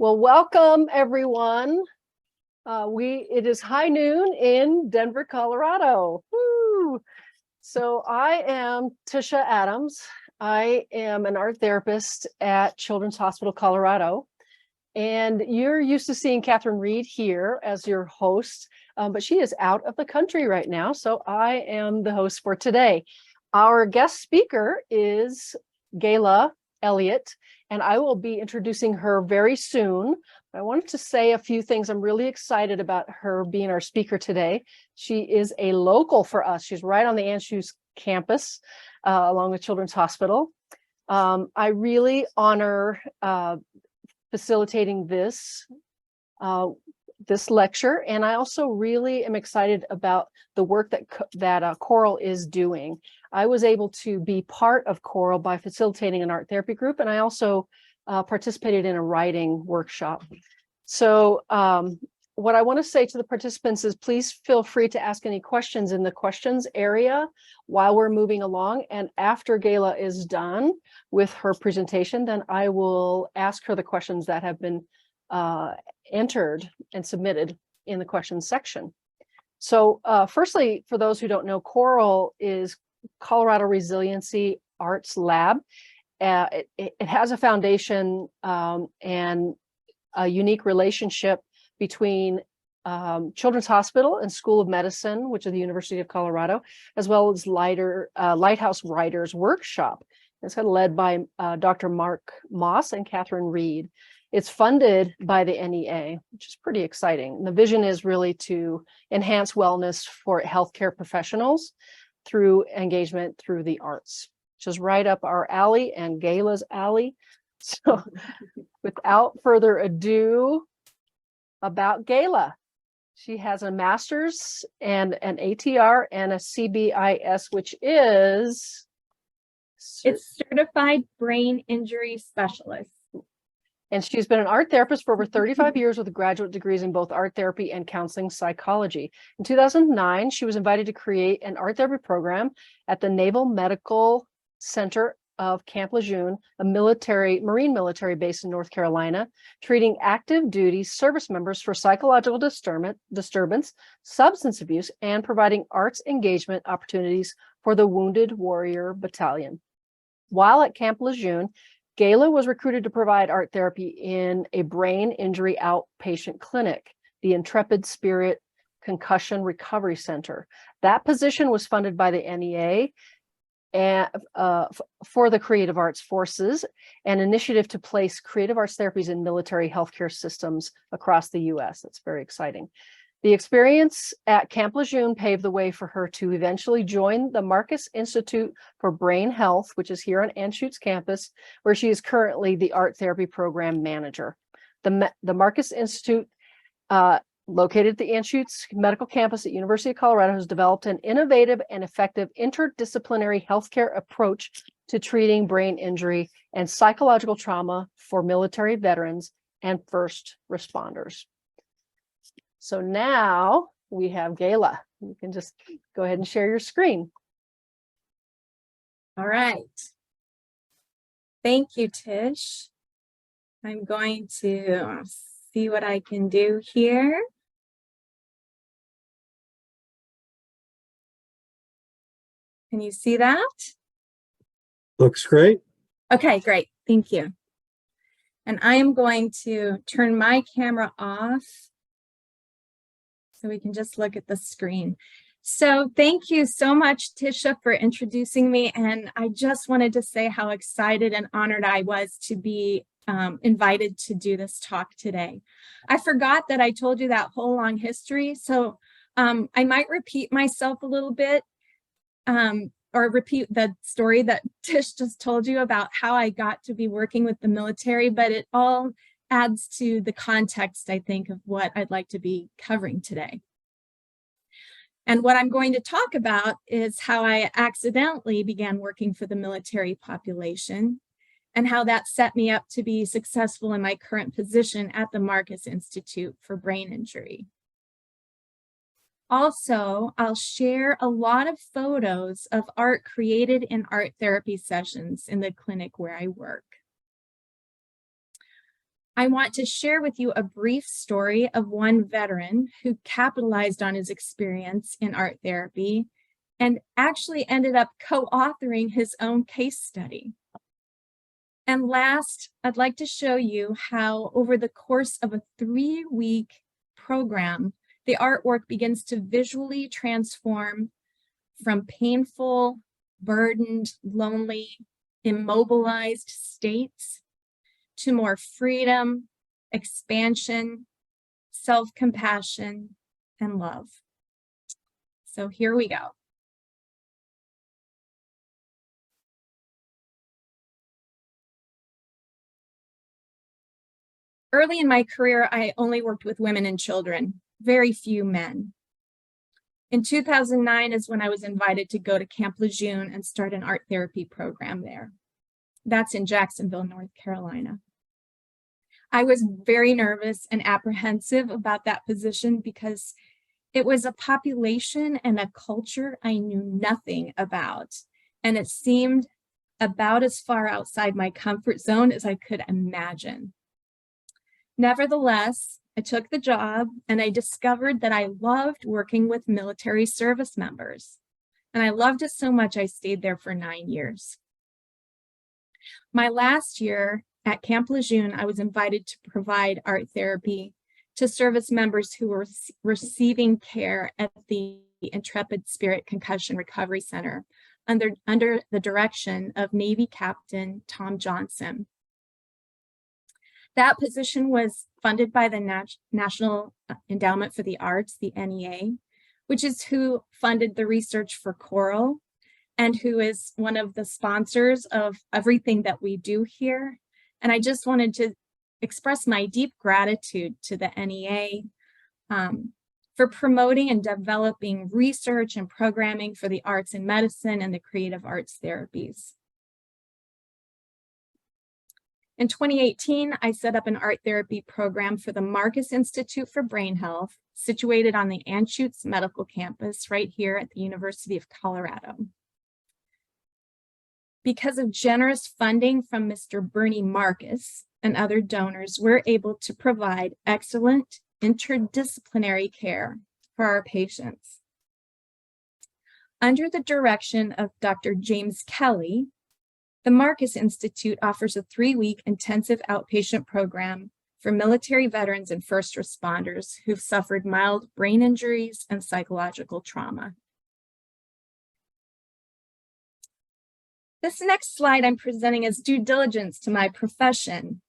Well, welcome everyone. It is high noon in Denver, Colorado. Woo! So I am Tisha Adams. I am an art therapist at Children's Hospital Colorado. And you're used to seeing Catherine Reed here as your host, but she is out of the country right now. So I am the host for today. Our guest speaker is Gayla Elliott, and I will be introducing her very soon. I wanted to say a few things. I'm really excited about her being our speaker today. She is a local for us. She's right on the Anschutz campus, along with Children's Hospital. I really honor facilitating this lecture, and I also really am excited about the work that Coral is doing. I was able to be part of Coral by facilitating an art therapy group, and I also participated in a writing workshop. So what I want to say to the participants is please feel free to ask any questions in the questions area while we're moving along. And after Gayla is done with her presentation, then I will ask her the questions that have been entered and submitted in the questions section. So firstly, for those who don't know, Coral is Colorado Resiliency Arts Lab. It has a foundation and a unique relationship between Children's Hospital and School of Medicine, which is the University of Colorado, as well as Lighthouse Writers Workshop. It's kind of led by Dr. Mark Moss and Catherine Reed. It's funded by the NEA, which is pretty exciting. And the vision is really to enhance wellness for healthcare professionals through engagement through the arts, which is right up our alley and Gayla's alley. So without further ado, about Gayla. She has a master's and an ATR and a CBIS, which is? It's Certified Brain Injury Specialist. And she's been an art therapist for over 35 years with graduate degrees in both art therapy and counseling psychology. In 2009, she was invited to create an art therapy program at the Naval Medical Center of Camp Lejeune, a marine military base in North Carolina, treating active duty service members for psychological disturbance, substance abuse, and providing arts engagement opportunities for the Wounded Warrior Battalion. While at Camp Lejeune, Gayla was recruited to provide art therapy in a brain injury outpatient clinic, the Intrepid Spirit Concussion Recovery Center. That position was funded by the NEA and for the Creative Arts Forces, an initiative to place creative arts therapies in military healthcare systems across the U.S. That's very exciting. The experience at Camp Lejeune paved the way for her to eventually join the Marcus Institute for Brain Health, which is here on Anschutz campus, where she is currently the art therapy program manager. The Marcus Institute, located at the Anschutz Medical Campus at University of Colorado, has developed an innovative and effective interdisciplinary healthcare approach to treating brain injury and psychological trauma for military veterans and first responders. So now we have Gayla. You can just go ahead and share your screen. All right. Thank you, Tish. I'm going to see what I can do here. Can you see that? Looks great. Okay, great. Thank you. And I am going to turn my camera off so we can just look at the screen. So thank you so much, Tisha, for introducing me. And I just wanted to say how excited and honored I was to be invited to do this talk today. I forgot that I told you that whole long history. So I might repeat myself a little bit or repeat the story that Tish just told you about how I got to be working with the military, but it all adds to the context, I think, of what I'd like to be covering today. And what I'm going to talk about is how I accidentally began working for the military population and how that set me up to be successful in my current position at the Marcus Institute for Brain Injury. Also, I'll share a lot of photos of art created in art therapy sessions in the clinic where I work. I want to share with you a brief story of one veteran who capitalized on his experience in art therapy and actually ended up co-authoring his own case study. And last, I'd like to show you how over the course of a 3-week program, the artwork begins to visually transform from painful, burdened, lonely, immobilized states to more freedom, expansion, self-compassion, and love. So here we go. Early in my career, I only worked with women and children, very few men. In 2009 is when I was invited to go to Camp Lejeune and start an art therapy program there. That's in Jacksonville, North Carolina. I was very nervous and apprehensive about that position because it was a population and a culture I knew nothing about, and it seemed about as far outside my comfort zone as I could imagine. Nevertheless, I took the job and I discovered that I loved working with military service members. And I loved it so much I stayed there for 9 years. My last year at Camp Lejeune, I was invited to provide art therapy to service members who were receiving care at the Intrepid Spirit Concussion Recovery Center under the direction of Navy Captain Tom Johnson. That position was funded by the National Endowment for the Arts, the NEA, which is who funded the research for coral and who is one of the sponsors of everything that we do here. And I just wanted to express my deep gratitude to the NEA for promoting and developing research and programming for the arts and medicine and the creative arts therapies. In 2018, I set up an art therapy program for the Marcus Institute for Brain Health, situated on the Anschutz Medical Campus right here at the University of Colorado. Because of generous funding from Mr. Bernie Marcus and other donors, we're able to provide excellent interdisciplinary care for our patients. Under the direction of Dr. James Kelly, the Marcus Institute offers a 3-week intensive outpatient program for military veterans and first responders who've suffered mild brain injuries and psychological trauma. This next slide I'm presenting as due diligence to my profession,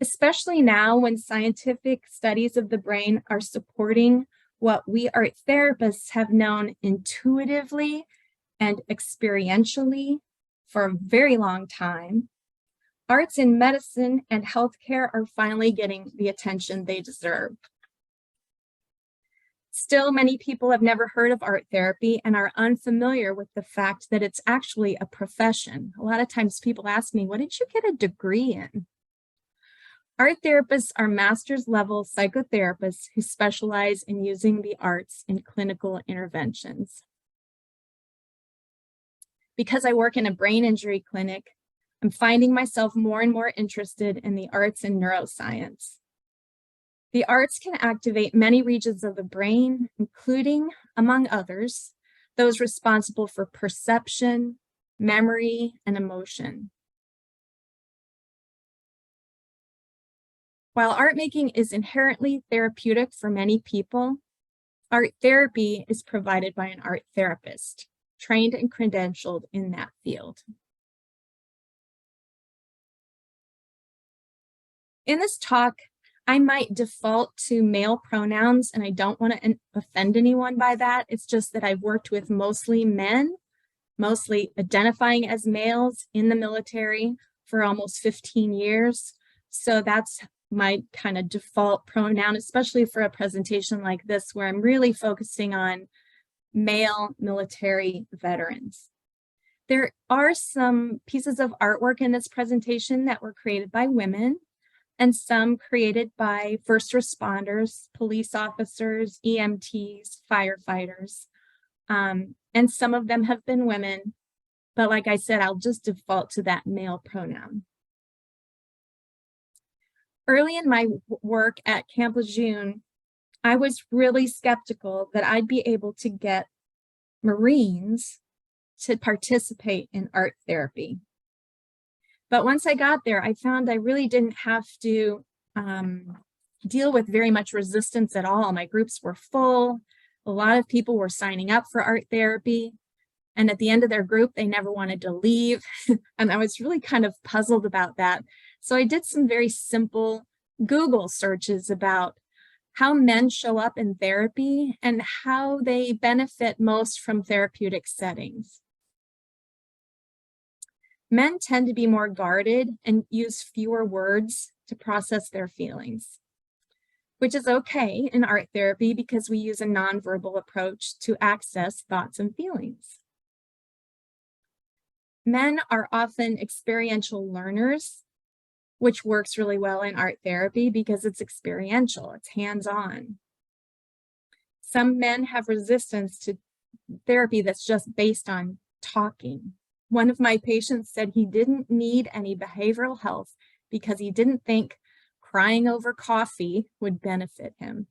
especially now when scientific studies of the brain are supporting what we art therapists have known intuitively and experientially for a very long time. Arts in medicine and healthcare are finally getting the attention they deserve. Still, many people have never heard of art therapy and are unfamiliar with the fact that it's actually a profession. A lot of times people ask me, what did you get a degree in? Art therapists are master's level psychotherapists who specialize in using the arts in clinical interventions. Because I work in a brain injury clinic, I'm finding myself more and more interested in the arts and neuroscience. The arts can activate many regions of the brain, including, among others, those responsible for perception, memory, and emotion. While art making is inherently therapeutic for many people, art therapy is provided by an art therapist, trained and credentialed in that field. In this talk, I might default to male pronouns, and I don't want to offend anyone by that. It's just that I've worked with mostly men, mostly identifying as males in the military for almost 15 years. So that's my kind of default pronoun, especially for a presentation like this, where I'm really focusing on male military veterans. There are some pieces of artwork in this presentation that were created by women, and some created by first responders, police officers, EMTs, firefighters, and some of them have been women, but like I said, I'll just default to that male pronoun. Early in my work at Camp Lejeune, I was really skeptical that I'd be able to get Marines to participate in art therapy. But once I got there, I found I really didn't have to deal with very much resistance at all. My groups were full. A lot of people were signing up for art therapy. And at the end of their group, they never wanted to leave. And I was really kind of puzzled about that. So I did some very simple Google searches about how men show up in therapy and how they benefit most from therapeutic settings. Men tend to be more guarded and use fewer words to process their feelings, which is okay in art therapy because we use a nonverbal approach to access thoughts and feelings. Men are often experiential learners, which works really well in art therapy because it's experiential, it's hands-on. Some men have resistance to therapy that's just based on talking. One of my patients said he didn't need any behavioral health because he didn't think crying over coffee would benefit him.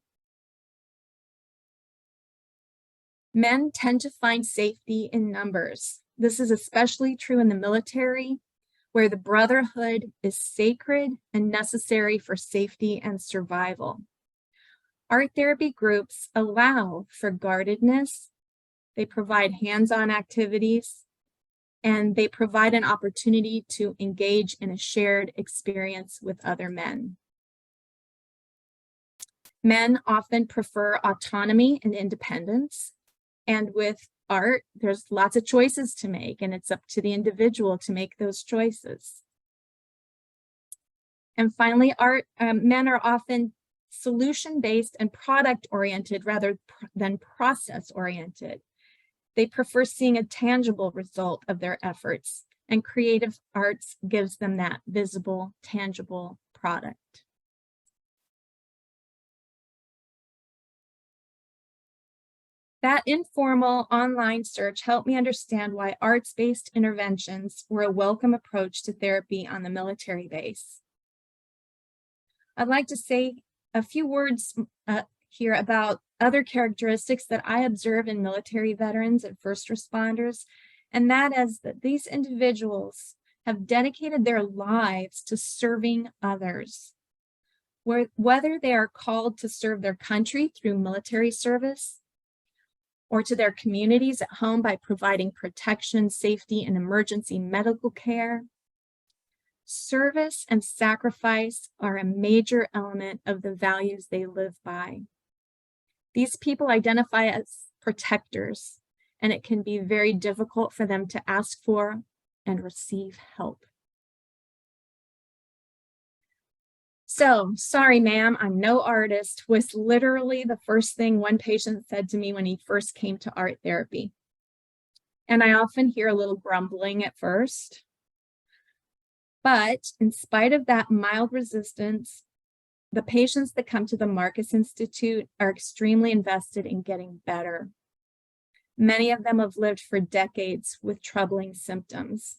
Men tend to find safety in numbers. This is especially true in the military, where the brotherhood is sacred and necessary for safety and survival. Art therapy groups allow for guardedness, they provide hands-on activities, and they provide an opportunity to engage in a shared experience with other men. Men often prefer autonomy and independence, and with art, there's lots of choices to make, and it's up to the individual to make those choices. And finally, men are often solution-based and product-oriented rather than process-oriented. They prefer seeing a tangible result of their efforts, and creative arts gives them that visible, tangible product. That informal online search helped me understand why arts-based interventions were a welcome approach to therapy on the military base. I'd like to say a few words here about other characteristics that I observe in military veterans and first responders, and that is that these individuals have dedicated their lives to serving others. Whether they are called to serve their country through military service, or to their communities at home by providing protection, safety, and emergency medical care, service and sacrifice are a major element of the values they live by. These people identify as protectors, and it can be very difficult for them to ask for and receive help. So, sorry, ma'am, I'm no artist was literally the first thing one patient said to me when he first came to art therapy. And I often hear a little grumbling at first. But in spite of that mild resistance, the patients that come to the Marcus Institute are extremely invested in getting better. Many of them have lived for decades with troubling symptoms.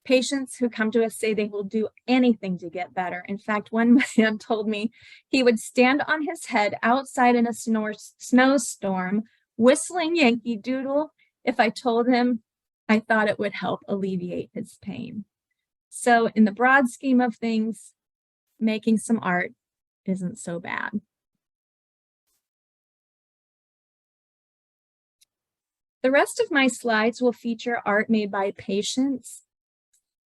Patients who come to us say they will do anything to get better. In fact, one man told me he would stand on his head outside in a snowstorm, whistling Yankee Doodle if I told him I thought it would help alleviate his pain. So in the broad scheme of things, making some art isn't so bad. The rest of my slides will feature art made by patients.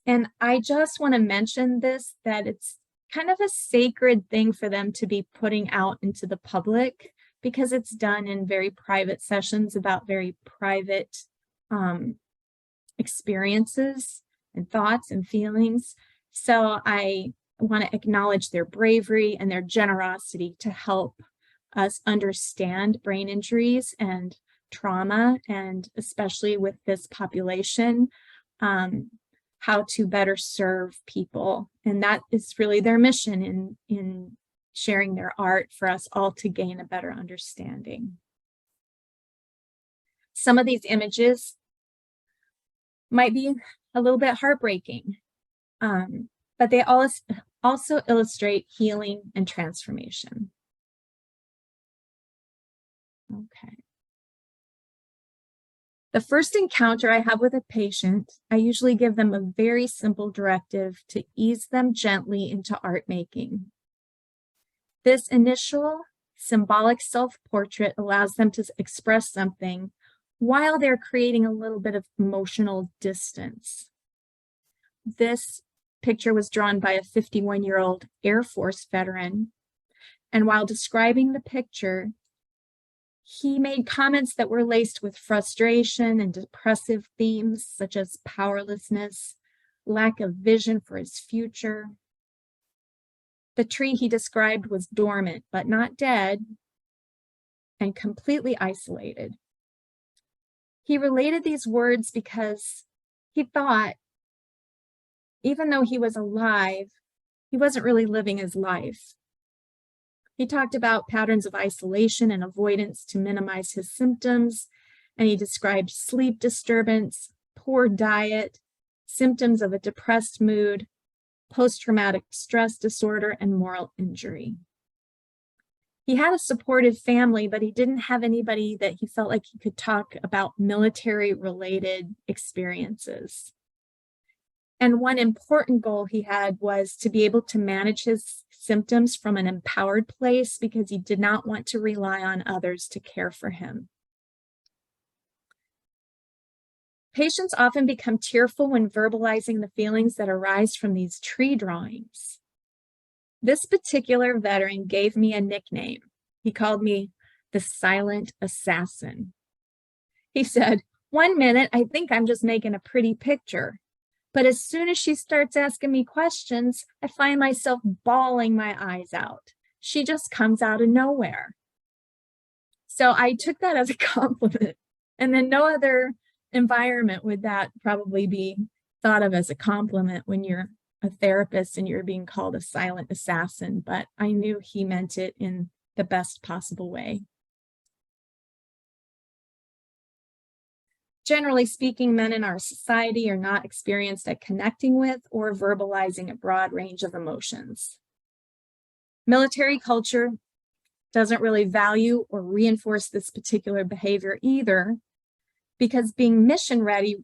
And I just want to mention this, that it's kind of a sacred thing for them to be putting out into the public because it's done in very private sessions about very private experiences and thoughts and feelings. So I want to acknowledge their bravery and their generosity to help us understand brain injuries and trauma, and especially with this population, how to better serve people. And that is really their mission in sharing their art for us all to gain a better understanding. Some of these images might be a little bit heartbreaking. but they also illustrate healing and transformation. Okay. The first encounter I have with a patient, I usually give them a very simple directive to ease them gently into art making. This initial symbolic self-portrait allows them to express something while they're creating a little bit of emotional distance. This picture was drawn by a 51-year-old Air Force veteran, and while describing the picture, he made comments that were laced with frustration and depressive themes such as powerlessness, lack of vision for his future. The tree he described was dormant, but not dead, and completely isolated. He related these words because he thought, even though he was alive, he wasn't really living his life. He talked about patterns of isolation and avoidance to minimize his symptoms, and he described sleep disturbance, poor diet, symptoms of a depressed mood, post-traumatic stress disorder, and moral injury. He had a supportive family, but he didn't have anybody that he felt like he could talk about military-related experiences. And one important goal he had was to be able to manage his symptoms from an empowered place because he did not want to rely on others to care for him. Patients often become tearful when verbalizing the feelings that arise from these tree drawings. This particular veteran gave me a nickname. He called me the silent assassin. He said, "1 minute, I think I'm just making a pretty picture. But as soon as she starts asking me questions, I find myself bawling my eyes out. She just comes out of nowhere." So I took that as a compliment. And then no other environment would that probably be thought of as a compliment when you're a therapist and you're being called a silent assassin, but I knew he meant it in the best possible way. Generally speaking, men in our society are not experienced at connecting with or verbalizing a broad range of emotions. Military culture doesn't really value or reinforce this particular behavior either, because being mission ready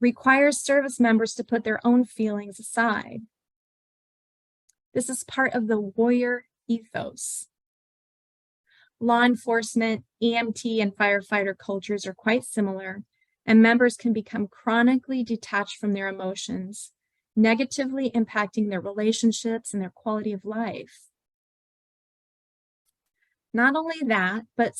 requires service members to put their own feelings aside. This is part of the warrior ethos. Law enforcement, EMT, and firefighter cultures are quite similar, and members can become chronically detached from their emotions, negatively impacting their relationships and their quality of life. Not only that, but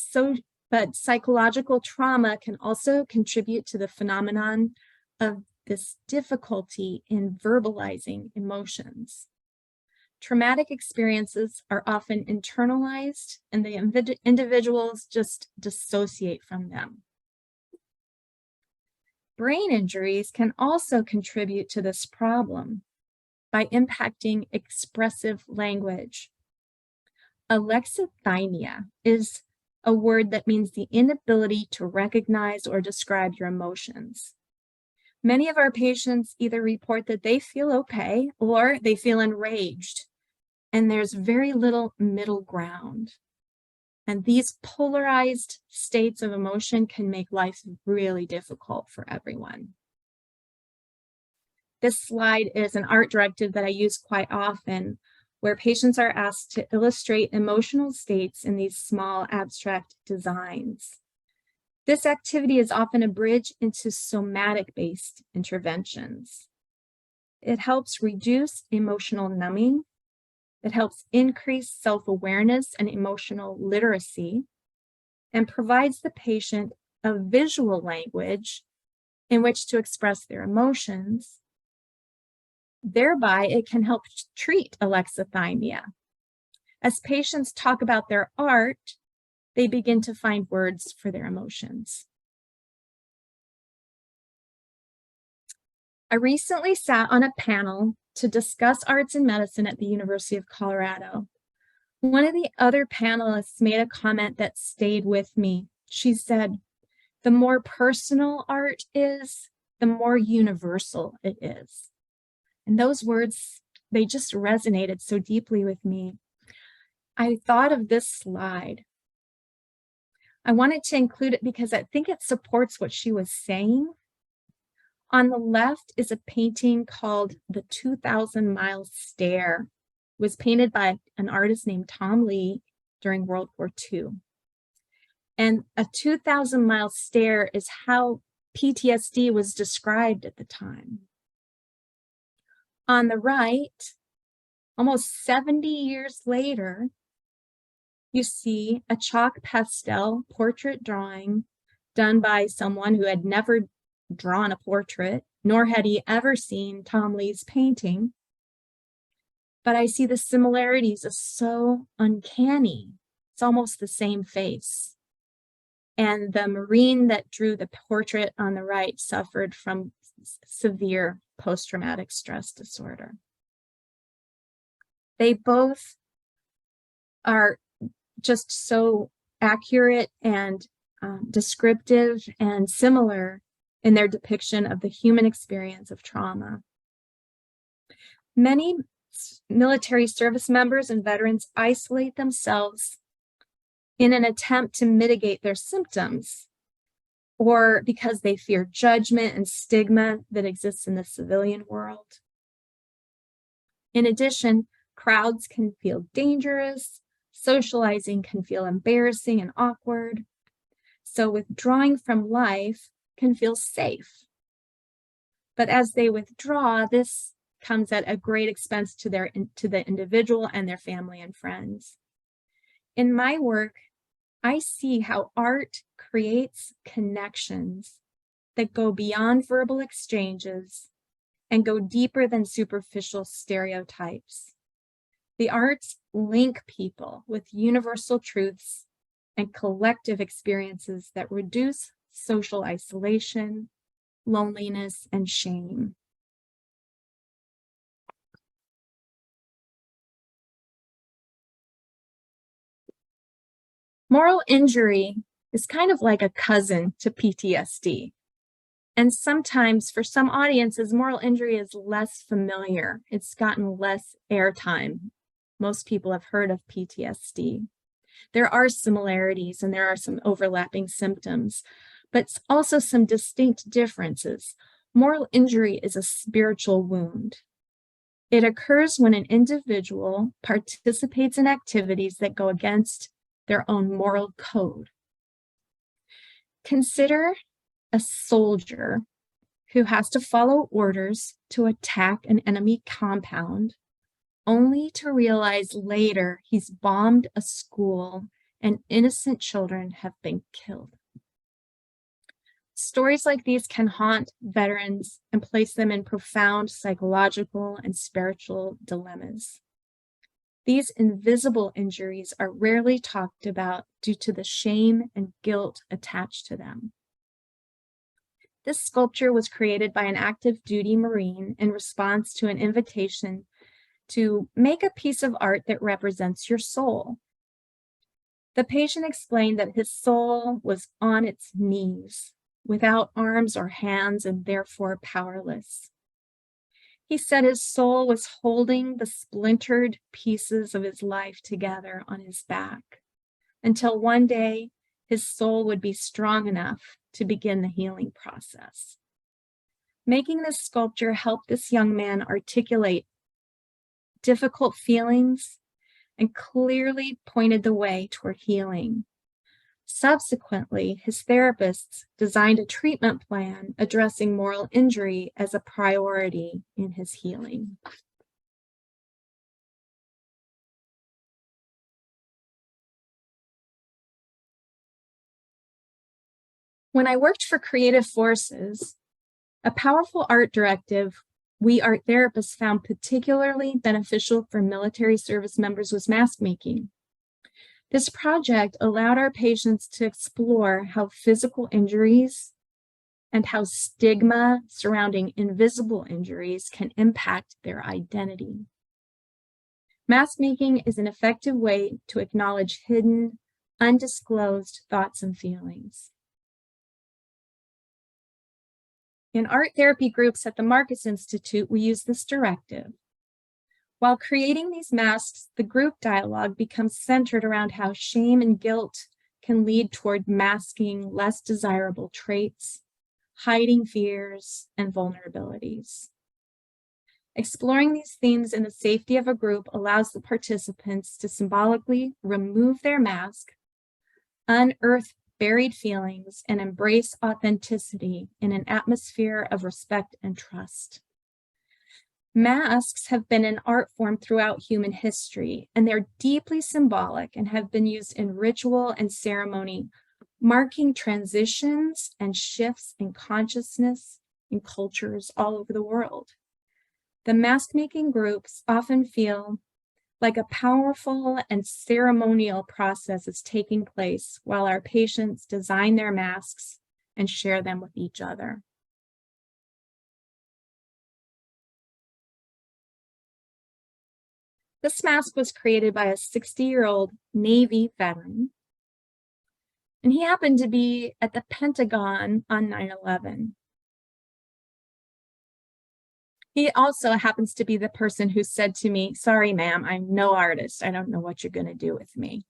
psychological trauma can also contribute to the phenomenon of this difficulty in verbalizing emotions. Traumatic experiences are often internalized, and the individuals just dissociate from them. Brain injuries can also contribute to this problem by impacting expressive language. Alexithymia is a word that means the inability to recognize or describe your emotions. Many of our patients either report that they feel okay or they feel enraged, and there's very little middle ground. And these polarized states of emotion can make life really difficult for everyone. This slide is an art directive that I use quite often, where patients are asked to illustrate emotional states in these small abstract designs. This activity is often a bridge into somatic-based interventions. It helps reduce emotional numbing. It helps increase self-awareness and emotional literacy, and provides the patient a visual language in which to express their emotions. Thereby, it can help treat alexithymia. As patients talk about their art, they begin to find words for their emotions. I recently sat on a panel to discuss arts and medicine at the University of Colorado. One of the other panelists made a comment that stayed with me. She said, "The more personal art is, the more universal it is." And those words they just resonated so deeply with me. I thought of this slide. I wanted to include it because I think it supports what she was saying. On the left is a painting called The 2,000-Mile Stare. It was painted by an artist named Tom Lee during World War II. And a 2,000-mile stare is how PTSD was described at the time. On the right, almost 70 years later, you see a chalk pastel portrait drawing done by someone who had never drawn a portrait, nor had he ever seen Tom Lee's painting. But I see the similarities are so uncanny. It's almost the same face. And the Marine that drew the portrait on the right suffered from severe post-traumatic stress disorder. They both are just so accurate and descriptive and similar in their depiction of the human experience of trauma. Many military service members and veterans isolate themselves in an attempt to mitigate their symptoms, or because they fear judgment and stigma that exists in the civilian world. In addition, crowds can feel dangerous, socializing can feel embarrassing and awkward, so withdrawing from life can feel safe. But as they withdraw, this comes at a great expense to the individual and their family and friends. In my work, I see how art creates connections that go beyond verbal exchanges and go deeper than superficial stereotypes. The arts link people with universal truths and collective experiences that reduce social isolation, loneliness, and shame. Moral injury is kind of like a cousin to PTSD. And sometimes for some audiences, moral injury is less familiar. It's gotten less airtime. Most people have heard of PTSD. There are similarities and there are some overlapping symptoms, but also some distinct differences. Moral injury is a spiritual wound. It occurs when an individual participates in activities that go against their own moral code. Consider a soldier who has to follow orders to attack an enemy compound, only to realize later he's bombed a school and innocent children have been killed. Stories like these can haunt veterans and place them in profound psychological and spiritual dilemmas. These invisible injuries are rarely talked about due to the shame and guilt attached to them. This sculpture was created by an active duty Marine in response to an invitation to make a piece of art that represents your soul. The patient explained that his soul was on its knees, without arms or hands, and therefore powerless. He said his soul was holding the splintered pieces of his life together on his back, until one day his soul would be strong enough to begin the healing process. Making this sculpture helped this young man articulate difficult feelings and clearly pointed the way toward healing. Subsequently, his therapists designed a treatment plan addressing moral injury as a priority in his healing. When I worked for Creative Forces, a powerful art directive we art therapists found particularly beneficial for military service members was mask making. This project allowed our patients to explore how physical injuries and how stigma surrounding invisible injuries can impact their identity. Mask making is an effective way to acknowledge hidden, undisclosed thoughts and feelings. In art therapy groups at the Marcus Institute, we use this directive. While creating these masks, the group dialogue becomes centered around how shame and guilt can lead toward masking less desirable traits, hiding fears, and vulnerabilities. Exploring these themes in the safety of a group allows the participants to symbolically remove their mask, unearth buried feelings, and embrace authenticity in an atmosphere of respect and trust. Masks have been an art form throughout human history, and they're deeply symbolic and have been used in ritual and ceremony, marking transitions and shifts in consciousness in cultures all over the world. The mask-making groups often feel like a powerful and ceremonial process is taking place while our patients design their masks and share them with each other. This mask was created by a 60-year-old Navy veteran, and he happened to be at the Pentagon on 9/11. He also happens to be the person who said to me, "Sorry, ma'am, I'm no artist. I don't know what you're going to do with me."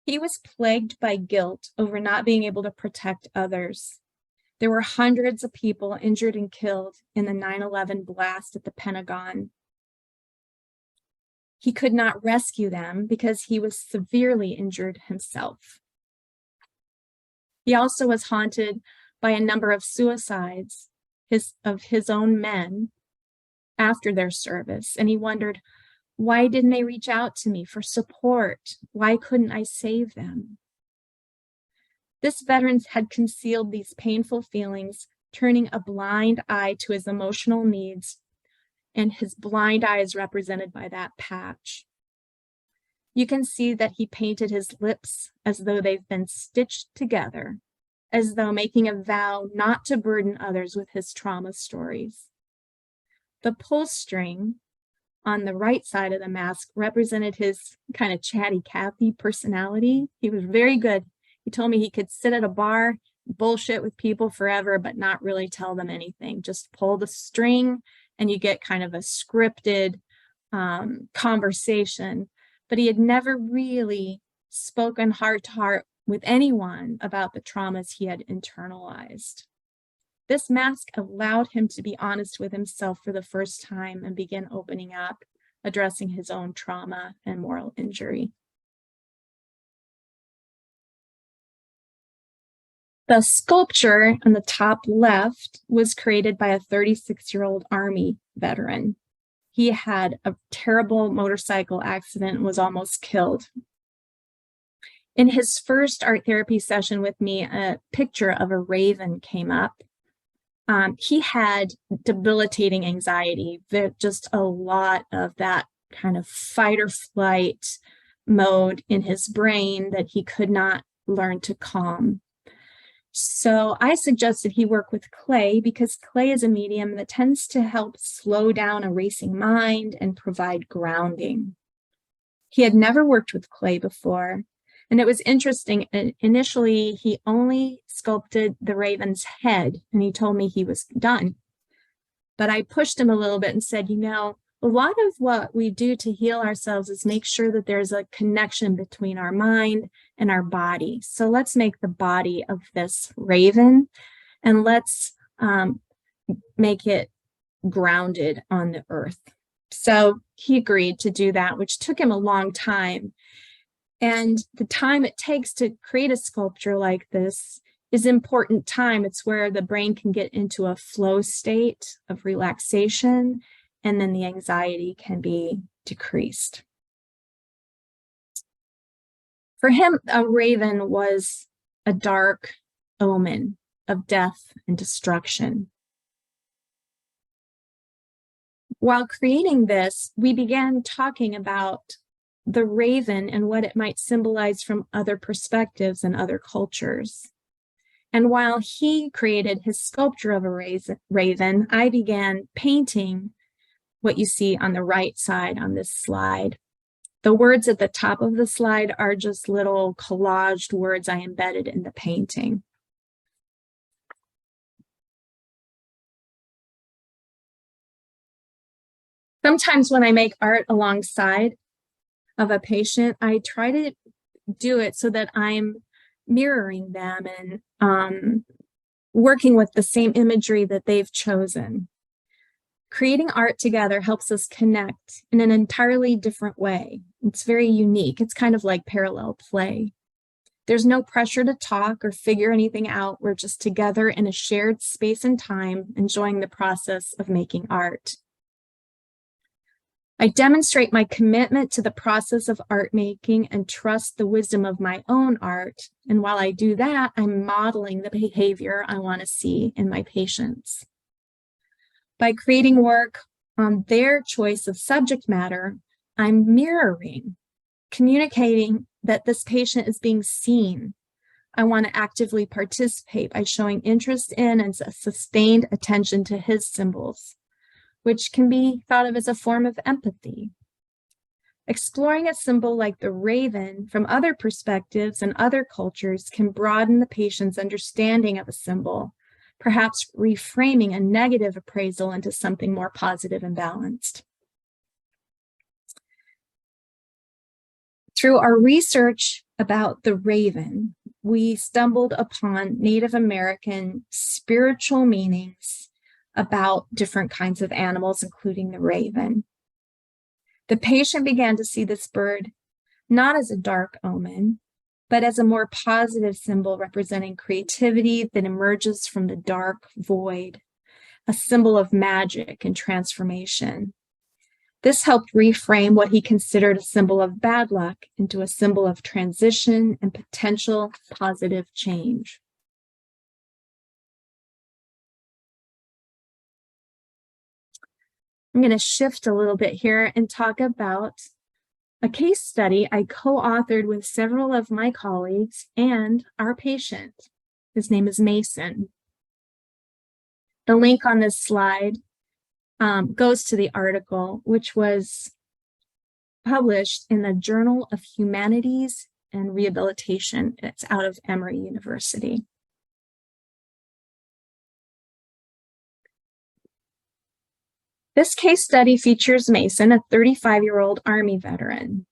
He was plagued by guilt over not being able to protect others. There were hundreds of people injured and killed in the 9/11 blast at the Pentagon. He could not rescue them because he was severely injured himself. He also was haunted by a number of suicides of his own men after their service, and he wondered, why didn't they reach out to me for support? Why couldn't I save them? This veteran had concealed these painful feelings, turning a blind eye to his emotional needs, and his blind eye is represented by that patch. You can see that he painted his lips as though they've been stitched together, as though making a vow not to burden others with his trauma stories. The pull string on the right side of the mask represented his kind of chatty Cathy personality. He was very good. He told me he could sit at a bar, bullshit with people forever, but not really tell them anything. Just pull the string and you get kind of a scripted conversation. But he had never really spoken heart to heart with anyone about the traumas he had internalized. This mask allowed him to be honest with himself for the first time and begin opening up, addressing his own trauma and moral injury. The sculpture on the top left was created by a 36-year-old Army veteran. He had a terrible motorcycle accident and was almost killed. In his first art therapy session with me, a picture of a raven came up. He had debilitating anxiety, just a lot of that kind of fight or flight mode in his brain that he could not learn to calm. So I suggested he work with clay because clay is a medium that tends to help slow down a racing mind and provide grounding. He had never worked with clay before, and it was interesting. Initially, he only sculpted the raven's head, and he told me he was done. But I pushed him a little bit and said, you know, a lot of what we do to heal ourselves is make sure that there's a connection between our mind and our body. So let's make the body of this raven, and let's make it grounded on the earth. So he agreed to do that, which took him a long time. And the time it takes to create a sculpture like this is important time. It's where the brain can get into a flow state of relaxation, and then the anxiety can be decreased. For him, a raven was a dark omen of death and destruction. While creating this, we began talking about the raven and what it might symbolize from other perspectives and other cultures. And while he created his sculpture of a raven, I began painting what you see on the right side on this slide. The words at the top of the slide are just little collaged words I embedded in the painting. Sometimes when I make art alongside of a patient, I try to do it so that I'm mirroring them and working with the same imagery that they've chosen. Creating art together helps us connect in an entirely different way. It's very unique. It's kind of like parallel play. There's no pressure to talk or figure anything out. We're just together in a shared space and time, enjoying the process of making art. I demonstrate my commitment to the process of art making and trust the wisdom of my own art. And while I do that, I'm modeling the behavior I want to see in my patients. By creating work on their choice of subject matter, I'm mirroring, communicating that this patient is being seen. I want to actively participate by showing interest in and a sustained attention to his symbols, which can be thought of as a form of empathy. Exploring a symbol like the raven from other perspectives and other cultures can broaden the patient's understanding of a symbol, perhaps reframing a negative appraisal into something more positive and balanced. Through our research about the raven, we stumbled upon Native American spiritual meanings about different kinds of animals, including the raven. The patient began to see this bird not as a dark omen, but as a more positive symbol representing creativity that emerges from the dark void, a symbol of magic and transformation. This helped reframe what he considered a symbol of bad luck into a symbol of transition and potential positive change. I'm going to shift a little bit here and talk about a case study I co-authored with several of my colleagues and our patient. His name is Mason. The link on this slide goes to the article, which was published in the Journal of Humanities and Rehabilitation. It's out of Emory University. This case study features Mason, a 35-year-old Army veteran.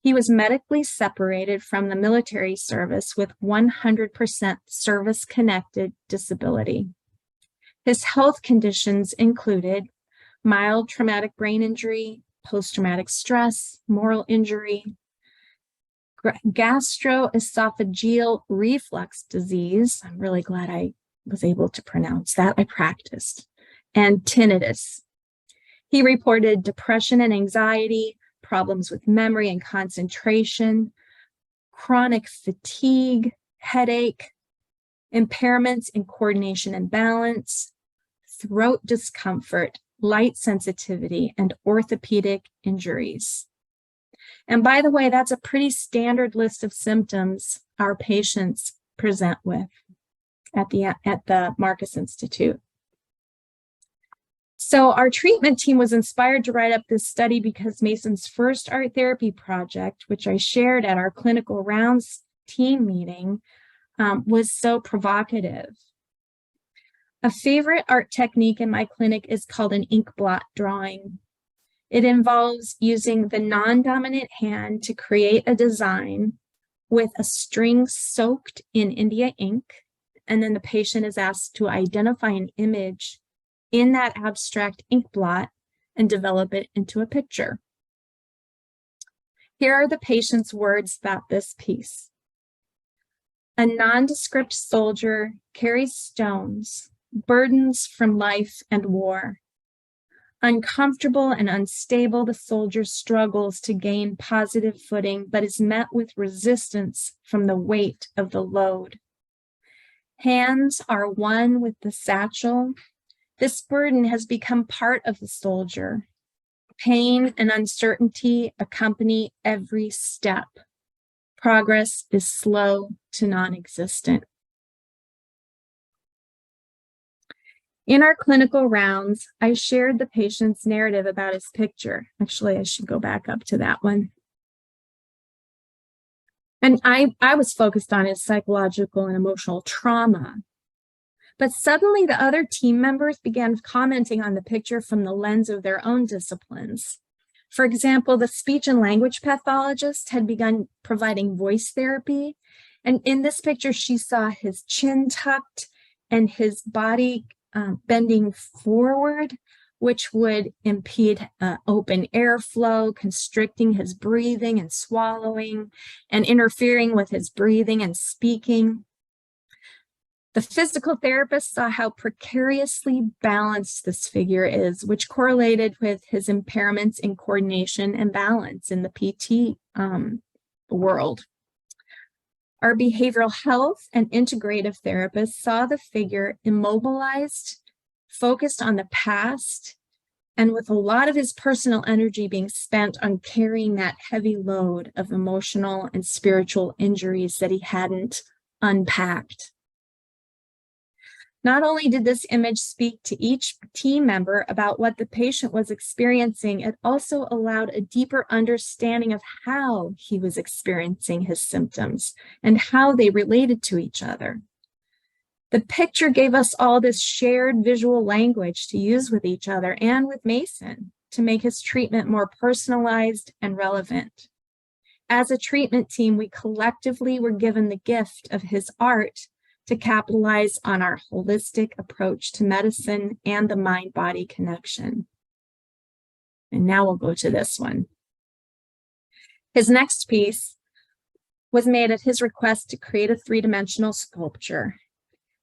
He was medically separated from the military service with 100% service-connected disability. His health conditions included mild traumatic brain injury, post-traumatic stress, moral injury, gastroesophageal reflux disease. I'm really glad I was able to pronounce that. I practiced. And tinnitus. He reported depression and anxiety, problems with memory and concentration, chronic fatigue, headache, impairments in coordination and balance, throat discomfort, light sensitivity, and orthopedic injuries. And by the way, that's a pretty standard list of symptoms our patients present with at the Marcus Institute. So our treatment team was inspired to write up this study because Mason's first art therapy project, which I shared at our clinical rounds team meeting, was so provocative. A favorite art technique in my clinic is called an ink blot drawing. It involves using the non-dominant hand to create a design with a string soaked in India ink, and then the patient is asked to identify an image in that abstract ink blot and develop it into a picture. Here are the patient's words about this piece. A nondescript soldier carries stones, burdens from life and war. Uncomfortable and unstable, the soldier struggles to gain positive footing, but is met with resistance from the weight of the load. Hands are one with the satchel. This burden has become part of the soldier. Pain and uncertainty accompany every step. Progress is slow to non-existent. In our clinical rounds, I shared the patient's narrative about his picture. Actually, I should go back up to that one. And I was focused on his psychological and emotional trauma. But suddenly the other team members began commenting on the picture from the lens of their own disciplines. For example, the speech and language pathologist had begun providing voice therapy. And in this picture, she saw his chin tucked and his body bending forward, which would impede open airflow, constricting his breathing and swallowing, and interfering with his breathing and speaking. The physical therapist saw how precariously balanced this figure is, which correlated with his impairments in coordination and balance in the PT world. Our behavioral health and integrative therapists saw the figure immobilized, focused on the past, and with a lot of his personal energy being spent on carrying that heavy load of emotional and spiritual injuries that he hadn't unpacked. Not only did this image speak to each team member about what the patient was experiencing, it also allowed a deeper understanding of how he was experiencing his symptoms and how they related to each other. The picture gave us all this shared visual language to use with each other and with Mason to make his treatment more personalized and relevant. As a treatment team, we collectively were given the gift of his art to capitalize on our holistic approach to medicine and the mind-body connection. And now we'll go to this one. His next piece was made at his request to create a three-dimensional sculpture.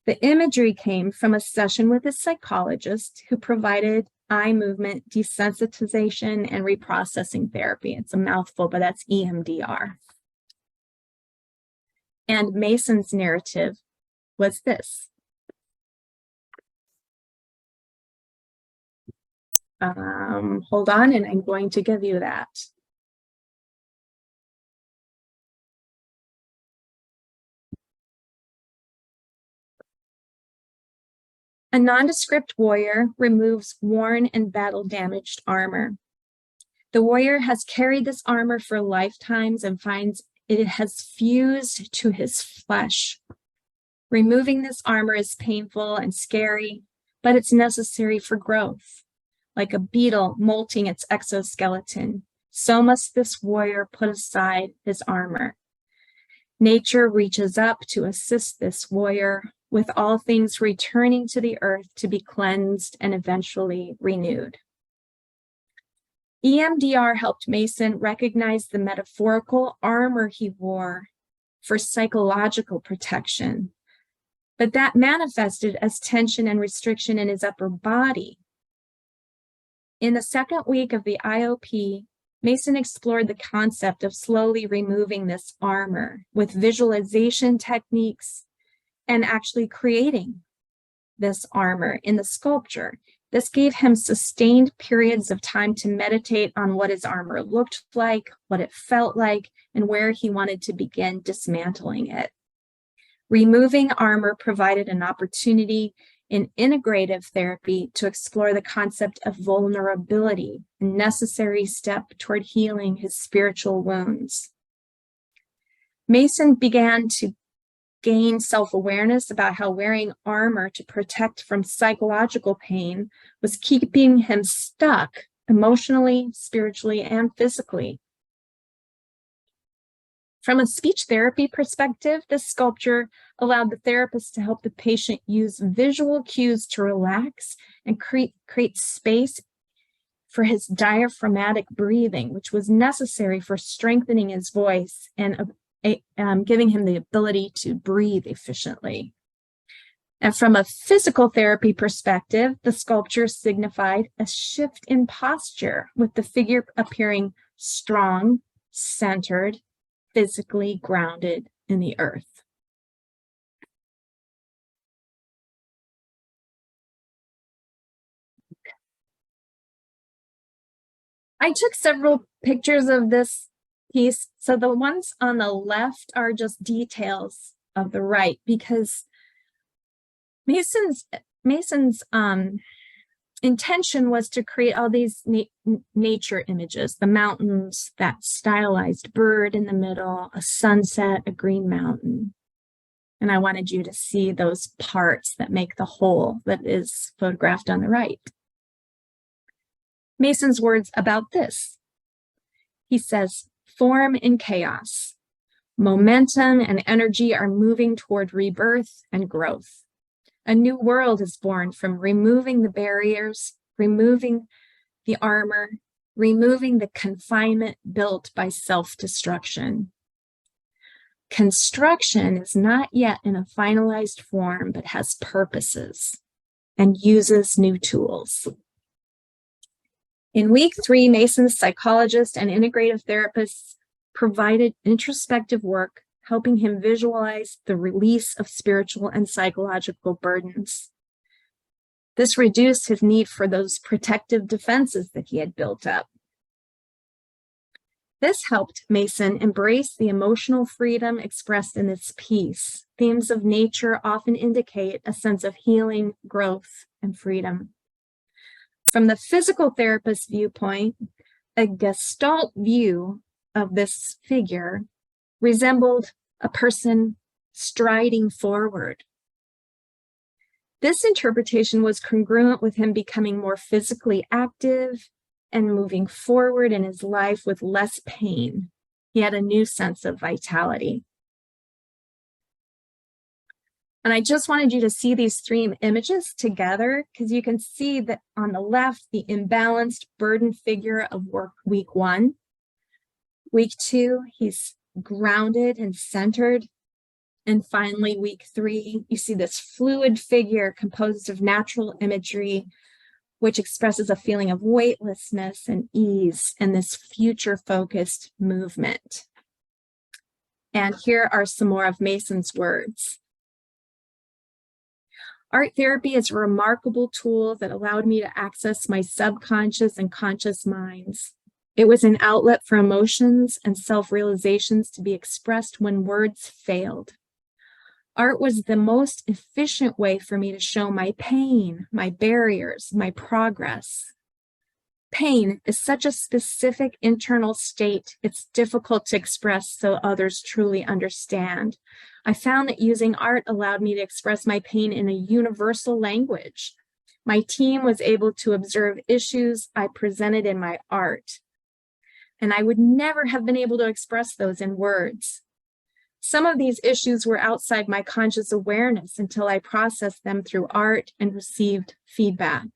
The imagery came from a session with a psychologist who provided eye movement desensitization and reprocessing therapy. It's a mouthful, but that's EMDR. And Mason's narrative was this. Hold on, and I'm going to give you that. A nondescript warrior removes worn and battle-damaged armor. The warrior has carried this armor for lifetimes and finds it has fused to his flesh. Removing this armor is painful and scary, but it's necessary for growth. Like a beetle molting its exoskeleton, so must this warrior put aside his armor. Nature reaches up to assist this warrior, with all things returning to the earth to be cleansed and eventually renewed. EMDR helped Mason recognize the metaphorical armor he wore for psychological protection, but that manifested as tension and restriction in his upper body. In the second week of the IOP, Mason explored the concept of slowly removing this armor with visualization techniques and actually creating this armor in the sculpture. This gave him sustained periods of time to meditate on what his armor looked like, what it felt like, and where he wanted to begin dismantling it. Removing armor provided an opportunity in integrative therapy to explore the concept of vulnerability, a necessary step toward healing his spiritual wounds. Mason began to gain self-awareness about how wearing armor to protect from psychological pain was keeping him stuck emotionally, spiritually, and physically. From a speech therapy perspective, this sculpture allowed the therapist to help the patient use visual cues to relax and create space for his diaphragmatic breathing, which was necessary for strengthening his voice and giving him the ability to breathe efficiently. And from a physical therapy perspective, the sculpture signified a shift in posture, with the figure appearing strong, centered, physically grounded in the earth. I took several pictures of this piece. So the ones on the left are just details of the right, because Mason's intention was to create all these nature images, the mountains, that stylized bird in the middle, a sunset, a green mountain. And I wanted you to see those parts that make the whole that is photographed on the right. Mason's words about this. He says, form in chaos. Momentum and energy are moving toward rebirth and growth. A new world is born from removing the barriers, removing the armor, removing the confinement built by self-destruction. Construction is not yet in a finalized form, but has purposes and uses new tools. In week 3, Mason's psychologist and integrative therapists provided introspective work, helping him visualize the release of spiritual and psychological burdens. This reduced his need for those protective defenses that he had built up. This helped Mason embrace the emotional freedom expressed in this piece. Themes of nature often indicate a sense of healing, growth, and freedom. From the physical therapist's viewpoint, a Gestalt view of this figure resembled a person striding forward. This interpretation was congruent with him becoming more physically active and moving forward in his life with less pain. He had a new sense of vitality. And I just wanted you to see these 3 images together because you can see that on the left, the imbalanced burden figure of week 1. Week 2, he's grounded and centered. And finally, week 3, you see this fluid figure composed of natural imagery, which expresses a feeling of weightlessness and ease and this future-focused movement. And here are some more of Mason's words. Art therapy is a remarkable tool that allowed me to access my subconscious and conscious minds. It was an outlet for emotions and self-realizations to be expressed when words failed. Art was the most efficient way for me to show my pain, my barriers, my progress. Pain is such a specific internal state, it's difficult to express so others truly understand. I found that using art allowed me to express my pain in a universal language. My team was able to observe issues I presented in my art, and I would never have been able to express those in words. Some of these issues were outside my conscious awareness until I processed them through art and received feedback.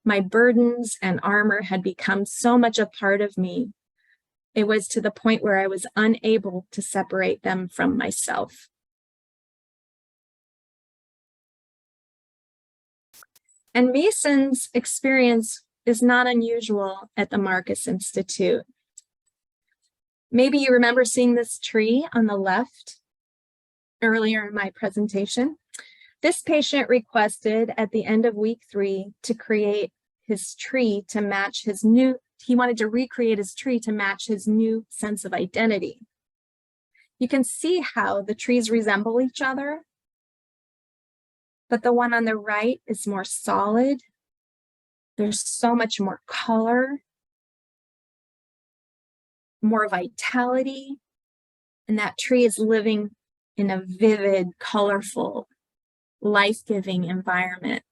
My burdens and armor had become so much a part of me. It was to the point where I was unable to separate them from myself. And Mason's experience is not unusual at the Marcus Institute. Maybe you remember seeing this tree on the left earlier in my presentation. This patient requested at the end of week 3 to create his tree to match his he wanted to recreate his tree to match his new sense of identity. You can see how the trees resemble each other, but the one on the right is more solid. There's so much more color, more vitality, and that tree is living in a vivid, colorful, life-giving environment.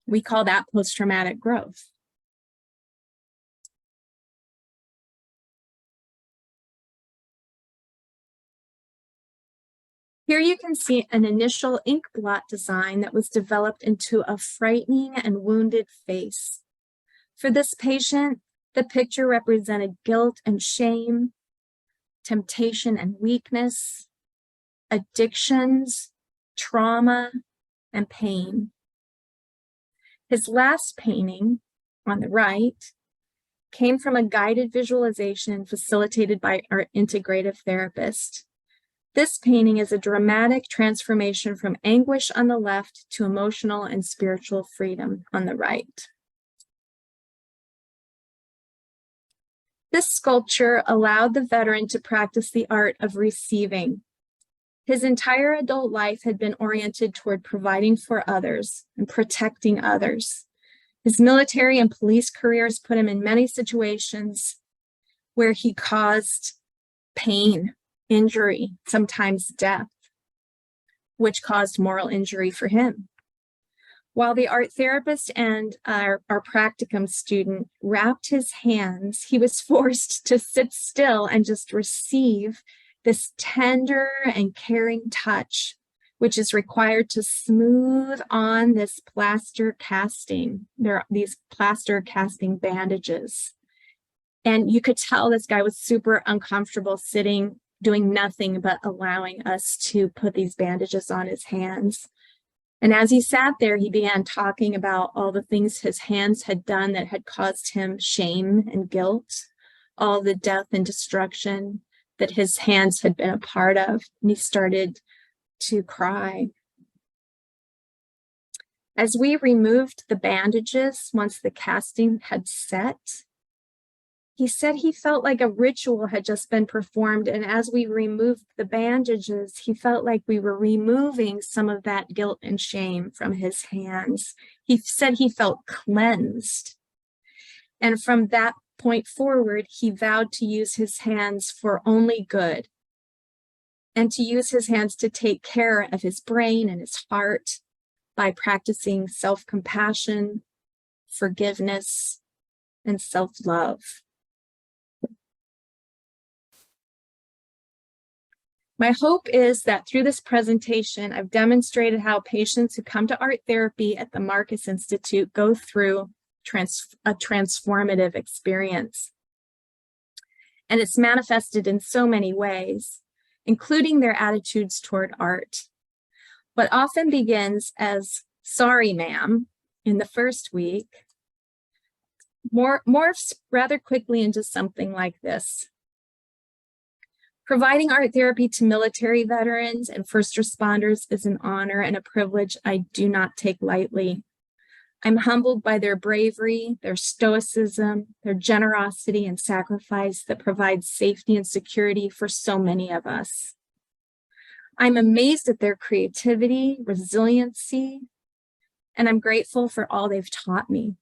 We call that post-traumatic growth. Here you can see an initial ink blot design that was developed into a frightening and wounded face. For this patient, the picture represented guilt and shame, temptation and weakness, addictions, trauma, and pain. His last painting, on the right, came from a guided visualization facilitated by our integrative therapist. This painting is a dramatic transformation from anguish on the left to emotional and spiritual freedom on the right. This sculpture allowed the veteran to practice the art of receiving. His entire adult life had been oriented toward providing for others and protecting others. His military and police careers put him in many situations where he caused pain, injury, sometimes death. which caused moral injury for him. While the art therapist and our practicum student wrapped his hands, he was forced to sit still and just receive this tender and caring touch, which is required to smooth on this plaster casting. There are these plaster casting bandages. And you could tell this guy was super uncomfortable sitting, doing nothing but allowing us to put these bandages on his hands. And as he sat there, he began talking about all the things his hands had done that had caused him shame and guilt, all the death and destruction that his hands had been a part of. And he started to cry. As we removed the bandages, once the casting had set, he said he felt like a ritual had just been performed. And as we removed the bandages, he felt like we were removing some of that guilt and shame from his hands. He said he felt cleansed. And from that point forward, he vowed to use his hands for only good, and to use his hands to take care of his brain and his heart by practicing self-compassion, forgiveness, and self-love. My hope is that through this presentation, I've demonstrated how patients who come to art therapy at the Marcus Institute go through a transformative experience. And it's manifested in so many ways, including their attitudes toward art. What often begins as "sorry, ma'am," in the first week, morphs rather quickly into something like this. Providing art therapy to military veterans and first responders is an honor and a privilege I do not take lightly. I'm humbled by their bravery, their stoicism, their generosity and sacrifice that provides safety and security for so many of us. I'm amazed at their creativity, resiliency, and I'm grateful for all they've taught me.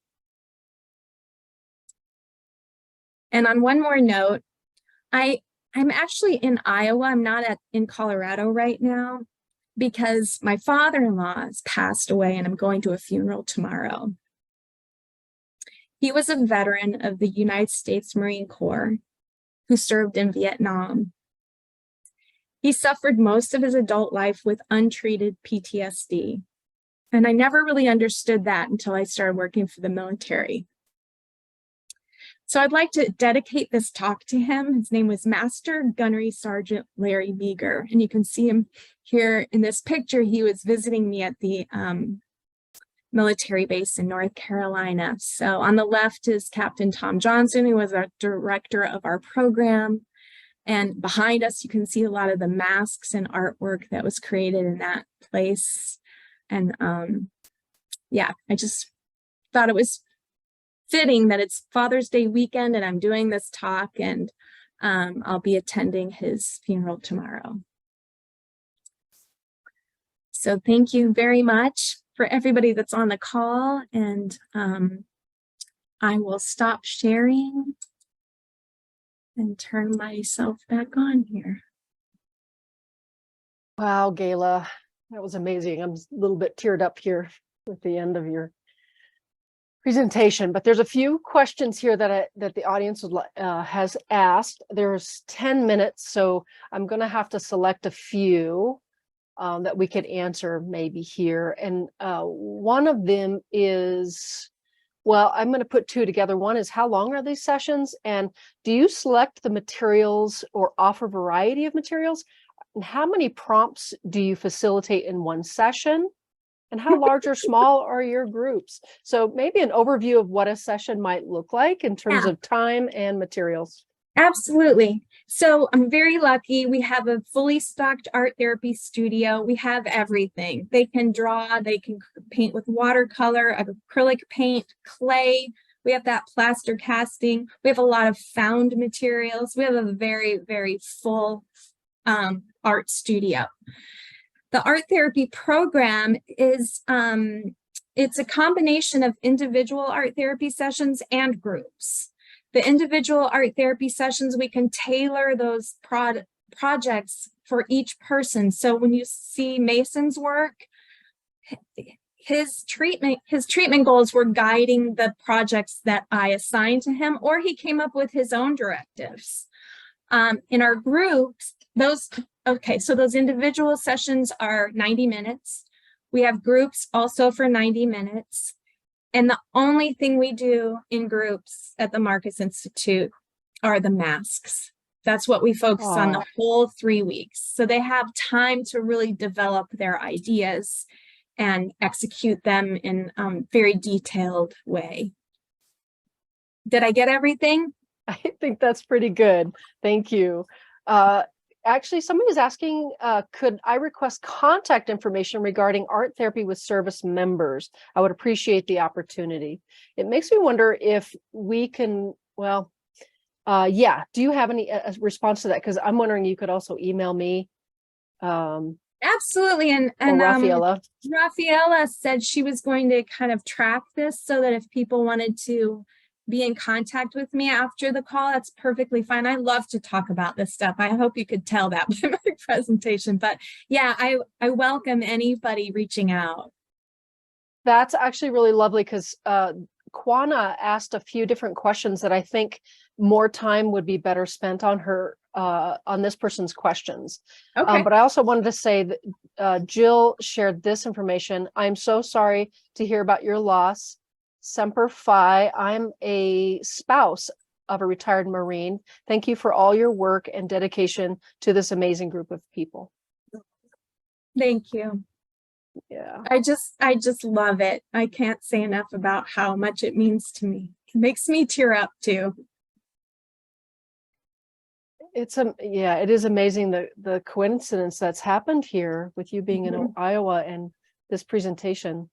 And on one more note, I'm actually in Iowa. I'm not in Colorado right now because my father-in-law has passed away and I'm going to a funeral tomorrow. He was a veteran of the United States Marine Corps who served in Vietnam. He suffered most of his adult life with untreated PTSD. And I never really understood that until I started working for the military. So I'd like to dedicate this talk to him. His name was Master Gunnery Sergeant Larry Meager. And you can see him here in this picture. He was visiting me at the military base in North Carolina. So on the left is Captain Tom Johnson, who was our director of our program. And behind us, you can see a lot of the masks and artwork that was created in that place. And yeah, I just thought it was fitting that it's Father's Day weekend and I'm doing this talk, and I'll be attending his funeral tomorrow. So thank you very much for everybody that's on the call, and I will stop sharing and turn myself back on here. Wow, Gayla, that was amazing. I'm a little bit teared up here at the end of your presentation, but there's a few questions here that the audience has asked. There's 10 minutes, so I'm going to have to select a few that we could answer maybe here. And one of them is, well, I'm going to put two together. One is, how long are these sessions? And do you select the materials or offer variety of materials? And how many prompts do you facilitate in one session? And how large or small are your groups? So maybe an overview of what a session might look like in terms of time and materials. Absolutely. So I'm very lucky. We have a fully stocked art therapy studio. We have everything. They can draw, they can paint with watercolor, acrylic paint, clay. We have that plaster casting. We have a lot of found materials. We have a very, very full art studio. The art therapy program is, it's a combination of individual art therapy sessions and groups. The individual art therapy sessions, we can tailor those projects for each person. So when you see Mason's work, his treatment goals were guiding the projects that I assigned to him, or he came up with his own directives. In our groups, those individual sessions are 90 minutes. We have groups also for 90 minutes. And the only thing we do in groups at the Marcus Institute are the masks. That's what we focus on the whole 3 weeks. So they have time to really develop their ideas and execute them in a very detailed way. Did I get everything? I think that's pretty good. Thank you. Actually, somebody is asking, could I request contact information regarding art therapy with service members? I would appreciate the opportunity. It makes me wonder if we can, well, yeah. Do you have any response to that? Because I'm wondering, you could also email me. Absolutely. And Rafaela said she was going to kind of track this so that if people wanted to be in contact with me after the call, that's perfectly fine. I love to talk about this stuff. I hope you could tell that by my presentation. But yeah, I welcome anybody reaching out. That's actually really lovely, because Kwana asked a few different questions that I think more time would be better spent on her, on this person's questions. Okay. But I also wanted to say that Jill shared this information. I'm so sorry to hear about your loss. Semper Fi. I'm a spouse of a retired Marine. Thank you for all your work and dedication to this amazing group of people. Thank you. Yeah. I just love it. I can't say enough about how much it means to me. It makes me tear up too. Yeah, it is amazing the coincidence that's happened here with you being in Iowa and this presentation.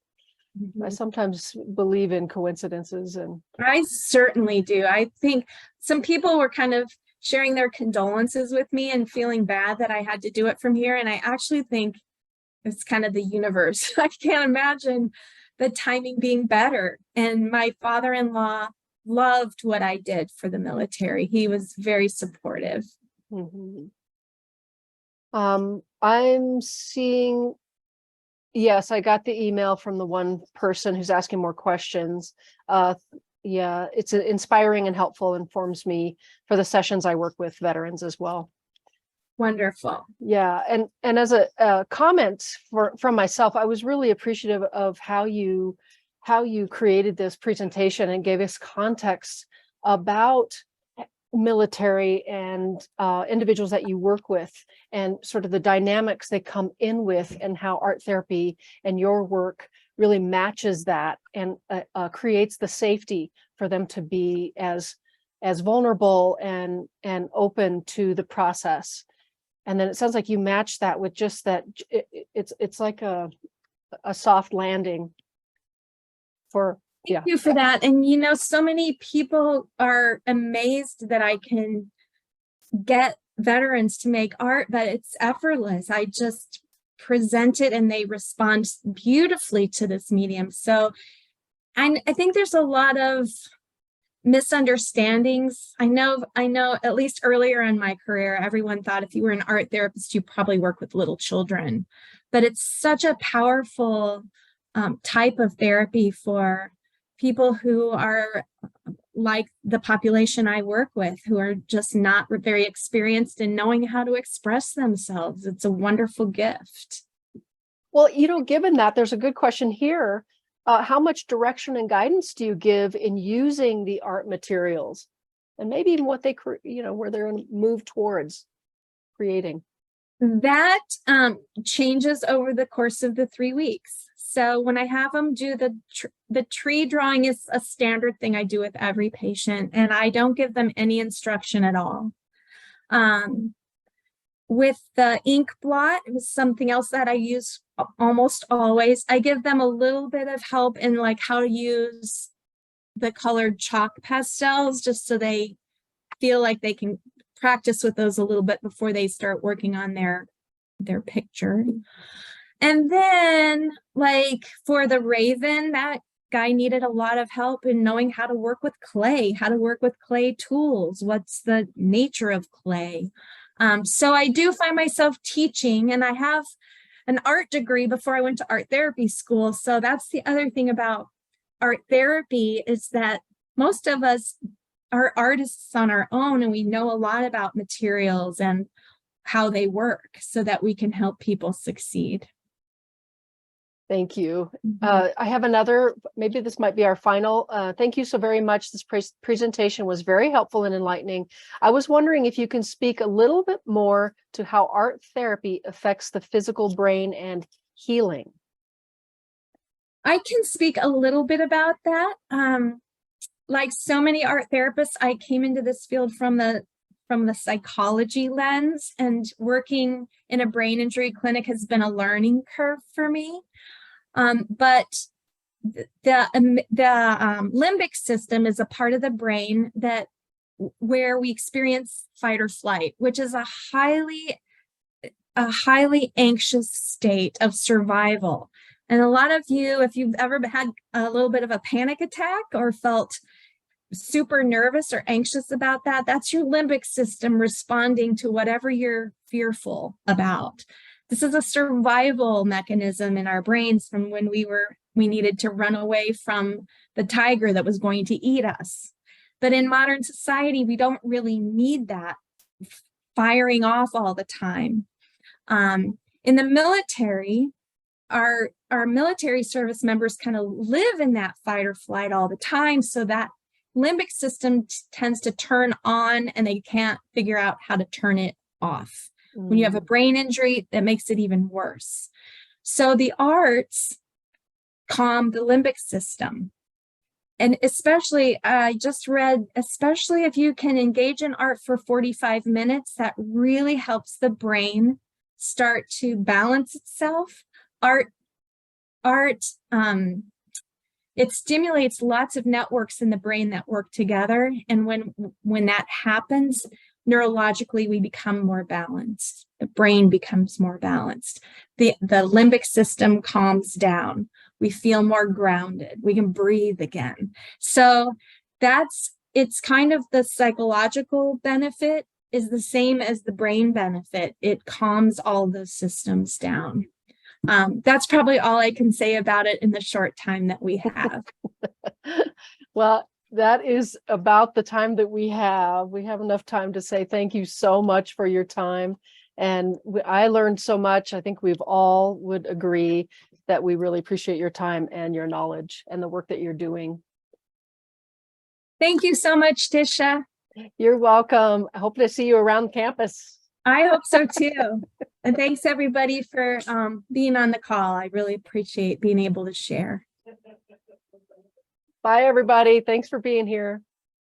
I sometimes believe in coincidences, and I certainly do. I think some people were kind of sharing their condolences with me and feeling bad that I had to do it from here. And I actually think it's kind of the universe. I can't imagine the timing being better. And my father-in-law loved what I did for the military. He was very supportive. I'm seeing, yes, I got the email from the one person who's asking more questions. Yeah, it's inspiring and helpful, informs me for the sessions I work with veterans as well. Wonderful. Yeah, and as a comment from myself, I was really appreciative of how you created this presentation and gave us context about military and individuals that you work with, and sort of the dynamics they come in with, and how art therapy and your work really matches that and creates the safety for them to be as vulnerable and open to the process. And then it sounds like you match that with just that it's like a soft landing for. Thank you for that. And you know, so many people are amazed that I can get veterans to make art, but it's effortless. I just present it and they respond beautifully to this medium. So I think there's a lot of misunderstandings. I know at least earlier in my career, everyone thought if you were an art therapist, you probably work with little children, but it's such a powerful type of therapy for people who are like the population I work with, who are just not very experienced in knowing how to express themselves. It's a wonderful gift. Well, given that, there's a good question here. How much direction and guidance do you give in using the art materials, and maybe even what they, where they're going to move towards creating? That changes over the course of the 3 weeks. So when I have them do the tree drawing is a standard thing I do with every patient, and I don't give them any instruction at all. With the ink blot, it was something else that I use almost always. I give them a little bit of help in like how to use the colored chalk pastels, just so they feel like they can practice with those a little bit before they start working on their picture. And then like for the raven, that guy needed a lot of help in knowing how to work with clay tools. What's the nature of clay? So I do find myself teaching, and I have an art degree before I went to art therapy school. So that's the other thing about art therapy, is that most of us are artists on our own, and we know a lot about materials and how they work so that we can help people succeed. Thank you. I have another, maybe this might be our final. Thank you so very much. This presentation was very helpful and enlightening. I was wondering if you can speak a little bit more to how art therapy affects the physical brain and healing. I can speak a little bit about that. Like so many art therapists, I came into this field from the psychology lens, and working in a brain injury clinic has been a learning curve for me. But the limbic system is a part of the brain where we experience fight or flight, which is a highly anxious state of survival. And a lot of you, if you've ever had a little bit of a panic attack or felt super nervous or anxious about that, that's your limbic system responding to whatever you're fearful about. This is a survival mechanism in our brains from when we needed to run away from the tiger that was going to eat us. But in modern society, we don't really need that firing off all the time. In the military, our military service members kind of live in that fight or flight all the time, so that limbic system tends to turn on, and they can't figure out how to turn it off. When you have a brain injury, that makes it even worse. So the arts calm the limbic system. And especially, I just read, especially if you can engage in art for 45 minutes, that really helps the brain start to balance itself. It stimulates lots of networks in the brain that work together. And when that happens, neurologically, we become more balanced. The brain becomes more balanced. The limbic system calms down. We feel more grounded. We can breathe again. So it's kind of the psychological benefit is the same as the brain benefit. It calms all those systems down. That's probably all I can say about it in the short time that we have. Well, that is about the time that we have. We have enough time to say thank you so much for your time. And I learned so much. I think we've all would agree that we really appreciate your time and your knowledge and the work that you're doing. Thank you so much, Tisha. You're welcome. I hope to see you around campus. I hope so too. And thanks everybody for being on the call. I really appreciate being able to share. Bye, everybody. Thanks for being here.